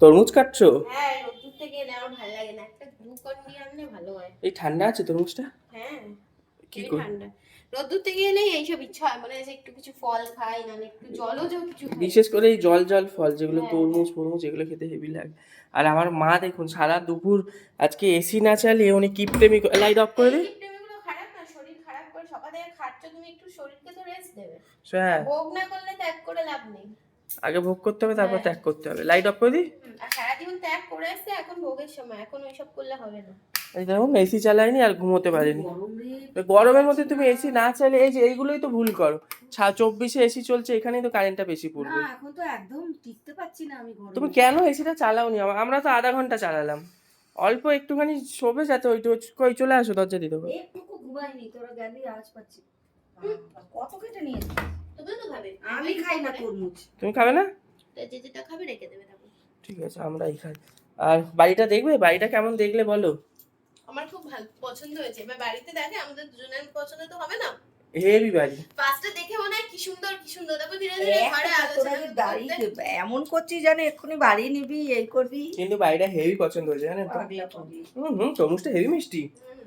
তরমুজ কাটছো? হ্যাঁ, রোদ্দুর থেকে এলে আমার ভালো লাগে না, একটা গ্লুকন ডি আনলে ভালো হয়। এই ঠান্ডা আছে তরমুজটা? হ্যাঁ, কি খুবই কর ঠান্ডা। রোদ্দুর থেকে এলেই এইসব ইচ্ছা হয়, মানে যে একটু কিছু ফল খাই, নাহলে একটু জলজ কিছু খাই। বিশেষ করে এই জল জল ফল যেগুলো হ্যাঁ, তরমুজ ফরমুজ এগুলো খেতে হেভি লাগে। আর আমার মা দেখুন সারা দুপুর আজকে এসি না চালিয়ে উনি কিপটেমি লাইট অফ করে এই দিই। কিপটেমিগুলো খারাপ না, শরীর খারাপ করে। সকাল থেকে খাচ্ছ তুমি, একটু শরীরকে তো রেস্ট দেবে। হ্যাঁ, ভোগ না করলে ত্যাগ করে লাভ নেই। আগে ভোগ করতে হবে তারপর হ্যাঁ। ত্যাগ করতে হবে। লাইট অফ করে দিই। আর সারা জীবন ত্যাগ করে এসছে, এখন ভোগের সময়, এখন ওইসব করলে হবে না। এই দেখুন এসি চালাইনি আর ঘুমোতে পারিনি। গরমের মধ্যে তুমি এসি না চালিয়ে এই যে এইগুলোই তো ভুল করো। 24-এ এসি চলছে, এখানেই তো কারেন্টটা বেশি না পড়বে। এখন তো একদম টিকতে পারছি না আমি তুমি গরমে। কেন এসিটা চালাওনি? আমরা তো আধা ঘন্টা চালালাম, অল্প একটুখানি শোবে যাতে ওইটু কই চলে আসো দরজা দিয়ে দেবো। একটুকু ঘুমাইনি, তোরা গেলি আওয়াজ পাচ্ছি। কত কেটে নিয়েছিস? তুমিও তো খাবে। আমি খাই না তরমুজ। তুমি খাবে না? তো যে যেটা খাবে রেখে দেবে তারপর। ঠিক আছে আমরাই খাই। আর বাড়িটা দেখবে? বাড়িটা কেমন দেখলে বলো। আমার খুব ভালো পছন্দ হয়েছে। এবার বাড়িতে দেখে আমাদের দুজনের পছন্দ তো হবে না। হেভি বাড়ি। ফার্স্টে দেখে মনে হয় কি সুন্দর কি সুন্দর, তারপর ধীরে ধীরে ঘরে আলোচনা বাড়ি করতে। এমন করছিস জানে এক্ষুনি বাড়ি নিবি, এই করবি। কিন্তু বাড়িটা হেভি পছন্দ হয়েছে জানেন তো। পাগলা পাগলি। তরমুজটা হেভি মিষ্টি, হুম।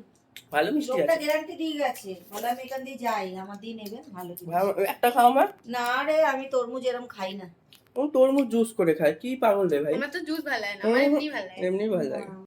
ভালো মিষ্টি লোকটা আছে। গ্যারান্টি দিয়ে গেছে, বলে আমি এখান দিয়ে যাই, আমার দিয়ে নেবেন ভালো জিনিস। একটা খাও মা। না রে, আমি তরমুজ এরম খাই না। ও তরমুজ জুস করে খায়, কি পাগল রে ভাই। আমার তো জুস ভালো লাগে না, আমার এমনি ভালো লাগে। এমনি ভালো লাগে।